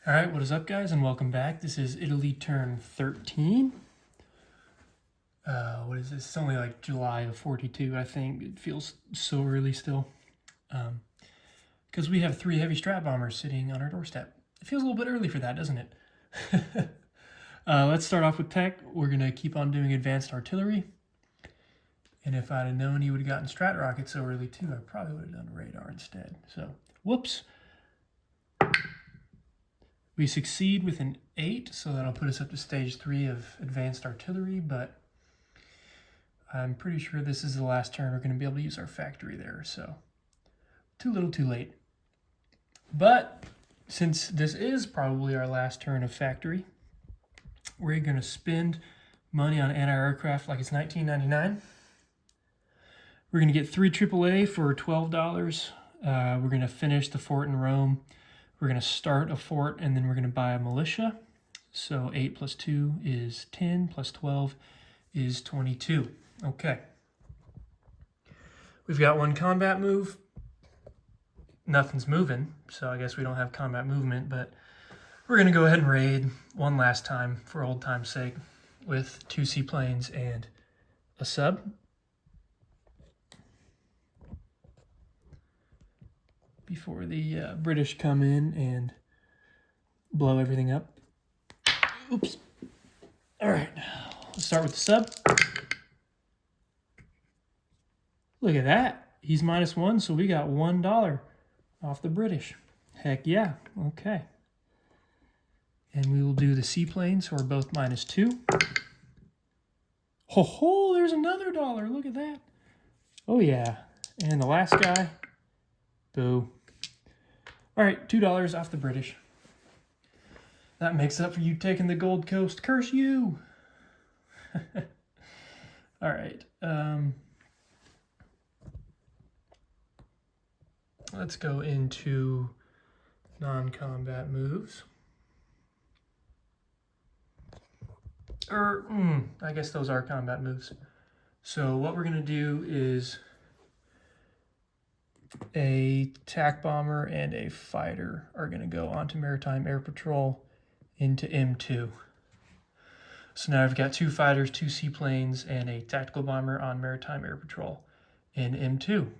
All right, what is up, guys, and welcome back. This is Italy turn 13. What is this? It's only like July of 42, I think. It feels so early still. Because we have 3 heavy strat bombers sitting on our doorstep. It feels a little bit early for that, doesn't it? Let's start off with tech. We're going to keep on doing advanced artillery. And if I'd have known he would have gotten strat rockets so early too, I probably would have done radar instead. So, whoops. We succeed with an 8, so that'll put us up to stage 3 of advanced artillery, but I'm pretty sure this is the last turn we're going to be able to use our factory there, so too little too late. But since this is probably our last turn of factory, we're going to spend money on anti-aircraft like it's 1999. We're going to get 3 AAA for $12. We're going to finish the fort in Rome. We're going to start a fort, and then we're going to buy a militia. So 8 plus 2 is 10, plus 12 is 22. Okay. We've got 1 combat move. Nothing's moving, so I guess we don't have combat movement, but we're going to go ahead and raid one last time for old time's sake with 2 seaplanes and a sub. Before the British come in and blow everything up. Oops. All right, let's start with the sub. Look at that. He's -1, so we got $1 off the British. Heck yeah, okay. And we will do the seaplanes, who are both -2. Ho ho, there's another $1, look at that. Oh yeah, and the last guy, boo. All right, $2 off the British. That makes up for you taking the Gold Coast. Curse you! All right. Let's go into non-combat moves. I guess those are combat moves. So what we're going to do is a TAC bomber and a fighter are going to go onto Maritime Air Patrol into M2. So now I've got 2 fighters, 2 seaplanes, and a tactical bomber on Maritime Air Patrol in M2.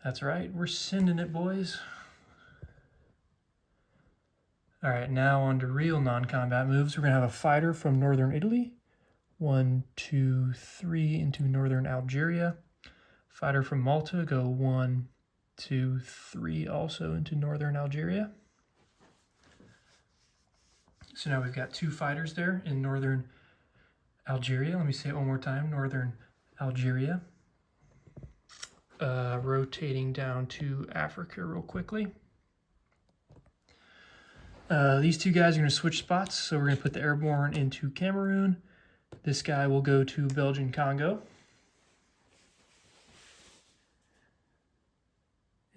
That's right, we're sending it, boys. All right, now on to real non-combat moves. We're going to have a fighter from northern Italy. 1, 2, 3 into northern Algeria. Fighter from Malta, go 1, 2, 3 also into northern Algeria. So now we've got 2 fighters there in northern Algeria. Let me say it one more time, northern Algeria. Rotating down to Africa real quickly. These 2 guys are going to switch spots, so we're going to put the airborne into Cameroon. This guy will go to Belgian Congo.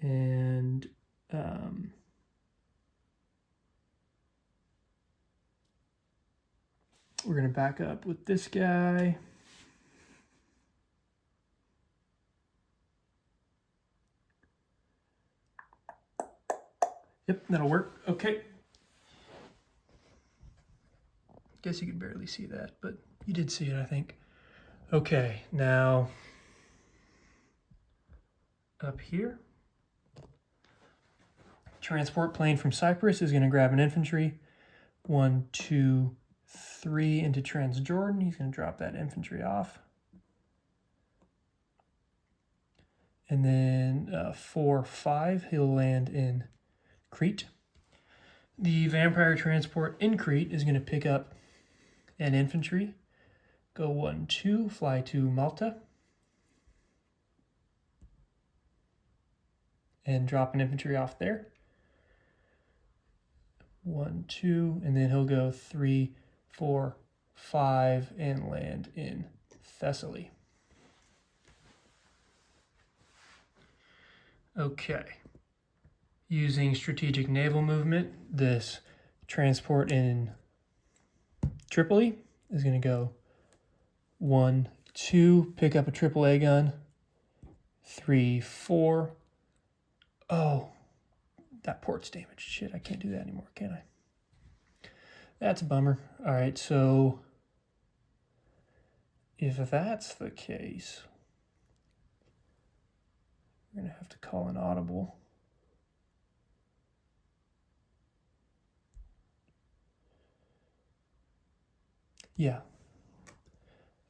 And we're going to back up with this guy. Yep, that'll work. Okay. Guess you could barely see that, but you did see it, I think. Okay, now up here. Transport plane from Cyprus is going to grab an infantry. 1, 2, 3 into Transjordan. He's going to drop that infantry off. And then 4, 5, he'll land in Crete. The Vampire transport in Crete is going to pick up an infantry. Go 1, 2, fly to Malta. And drop an infantry off there. 1, 2, and then he'll go 3, 4, 5, and land in Thessaly. Okay. Using strategic naval movement, this transport in Tripoli is going to go 1, 2, pick up a AAA gun, 3, 4. Oh, that port's damaged. Shit, I can't do that anymore, can I? That's a bummer. All right, so if that's the case, we're going to have to call an audible. Yeah.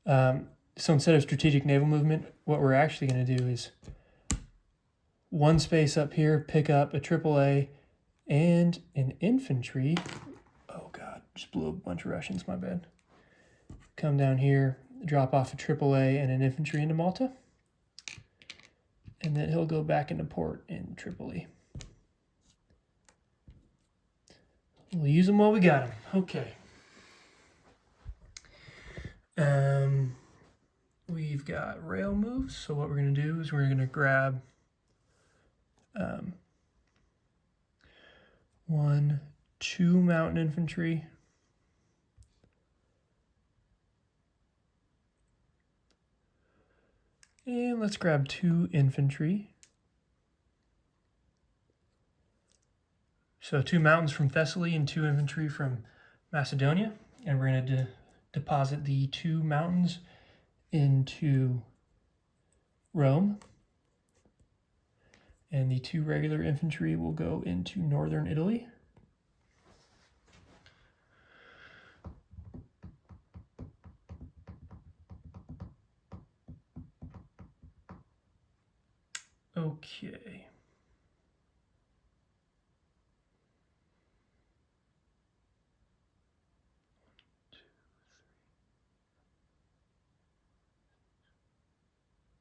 So instead of strategic naval movement, what we're actually going to do is one space up here, pick up a AAA and an infantry. Oh God, just blew a bunch of Russians, my bad. Come down here, drop off a AAA and an infantry into Malta. And then he'll go back into port in Tripoli. We'll use them while we got them. Okay. We've got rail moves, so what we're going to do is we're going to grab 1, 2 mountain infantry, and let's grab 2 infantry. So 2 mountains from Thessaly and 2 infantry from Macedonia, and we're going to deposit the 2 mountains into Rome, and the 2 regular infantry will go into northern Italy. Okay.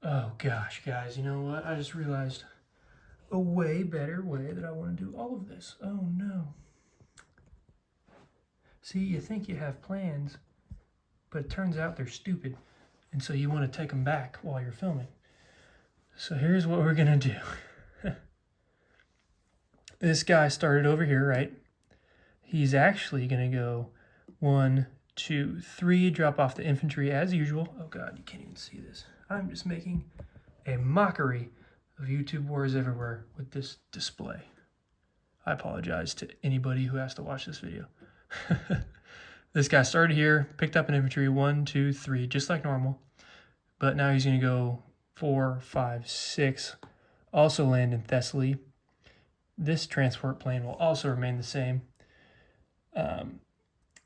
Oh gosh, guys, you know what? I just realized a way better way that I want to do all of this. Oh no. See, you think you have plans, but it turns out they're stupid, and so you want to take them back while you're filming. So here's what we're gonna do. This guy started over here, right? He's actually gonna go 1, 2, 3, drop off the infantry as usual. Oh God, you can't even see this. I'm just making a mockery of YouTube Wars Everywhere with this display. I apologize to anybody who has to watch this video. This guy started here, picked up an infantry, 1, 2, 3, just like normal. But now he's going to go 4, 5, 6, also land in Thessaly. This transport plane will also remain the same.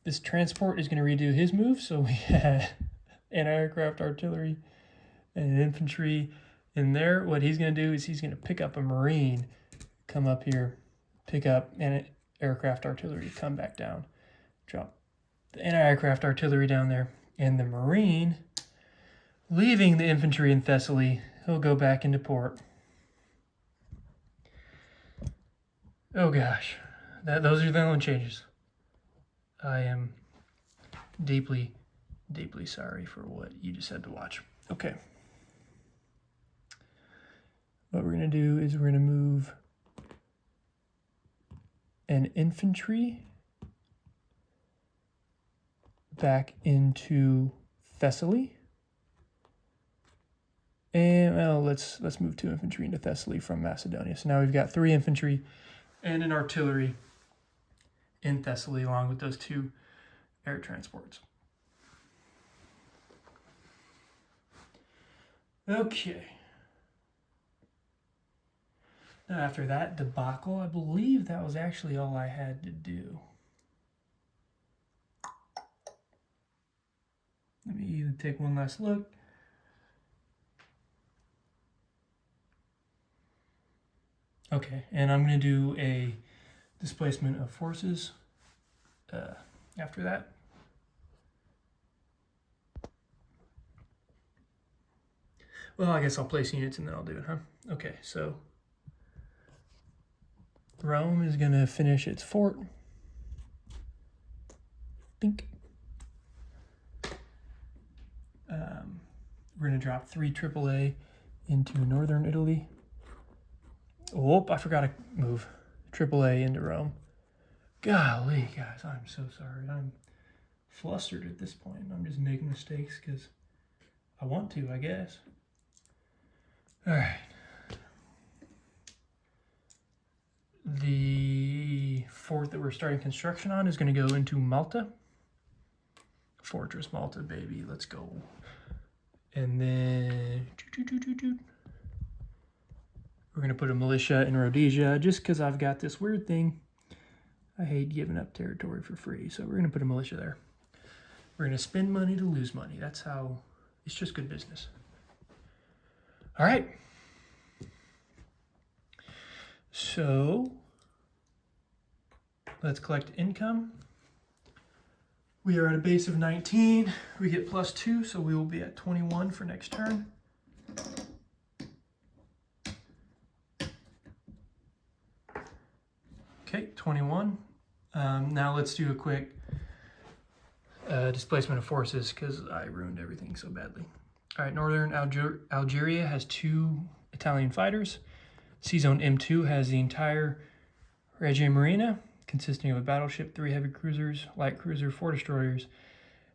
This transport is going to redo his move, so we had anti-aircraft artillery and an infantry in there. What he's going to do is he's going to pick up a Marine, come up here, pick up an aircraft artillery, come back down, drop the anti-aircraft artillery down there, and the Marine, leaving the infantry in Thessaly, he'll go back into port. Oh gosh, those are the only changes. I am deeply, deeply sorry for what you just had to watch. Okay. What we're going to do is we're going to move an infantry back into Thessaly. And well, let's move 2 infantry into Thessaly from Macedonia. So now we've got 3 infantry and an artillery in Thessaly along with those 2 air transports. Okay. Now after that debacle, I believe that was actually all I had to do. Let me take one last look. Okay, and I'm going to do a displacement of forces after that. Well, I guess I'll place units and then I'll do it, huh? Okay, so Rome is going to finish its fort. Bink. We're going to drop 3 AAA into northern Italy. Oh, I forgot to move AAA into Rome. Golly, guys, I'm so sorry. I'm flustered at this point. I'm just making mistakes because I want to, I guess. All right. The fort that we're starting construction on is going to go into Malta. Fortress Malta, baby. Let's go. And then we're going to put a militia in Rhodesia just because I've got this weird thing. I hate giving up territory for free, so we're going to put a militia there. We're going to spend money to lose money. That's how, it's just good business. All right. So let's collect income. We are at a base of 19. We get +2, so we will be at 21 for next turn. Okay, 21. Now let's do a quick displacement of forces because I ruined everything so badly. All right, Northern Algeria has 2 Italian fighters. C-Zone M2 has the entire Regia Marina, consisting of a battleship, 3 heavy cruisers, light cruiser, 4 destroyers,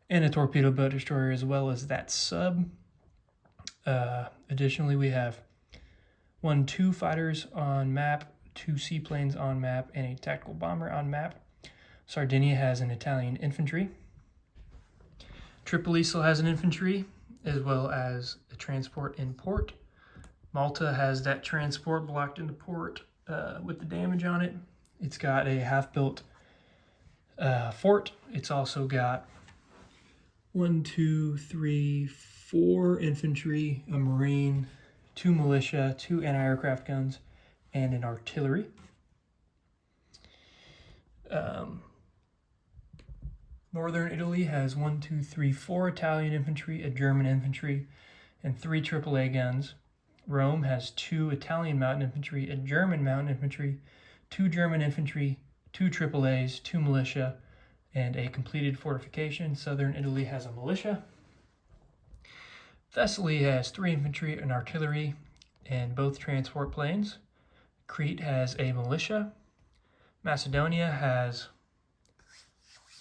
and a torpedo boat destroyer, as well as that sub. Additionally, we have 2 fighters on map, 2 seaplanes on map, and a tactical bomber on map. Sardinia has an Italian infantry. Tripoli still has an infantry, as well as a transport in port. Malta has that transport blocked in the port with the damage on it. It's got a half-built fort. It's also got 4 infantry, a marine, 2 militia, 2 anti-aircraft guns, and an artillery. Northern Italy has 4 Italian infantry, a German infantry, and 3 AAA guns. Rome has 2 Italian mountain infantry, a German mountain infantry, 2 German infantry, 2 AAAs, 2 militia, and a completed fortification. Southern Italy has a militia. Thessaly has 3 infantry, an artillery, and both transport planes. Crete has a militia. Macedonia has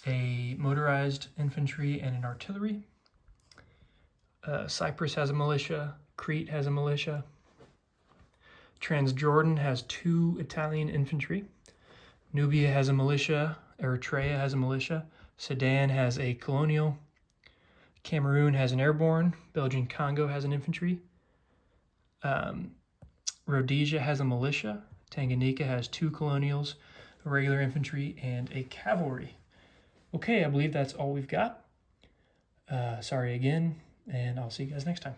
a motorized infantry and an artillery. Cyprus has a militia. Crete has a militia. Transjordan has 2 Italian infantry. Nubia has a militia. Eritrea has a militia. Sudan has a colonial. Cameroon has an airborne. Belgian Congo has an infantry. Rhodesia has a militia. Tanganyika has 2 colonials, a regular infantry, and a cavalry. Okay, I believe that's all we've got. Sorry again, and I'll see you guys next time.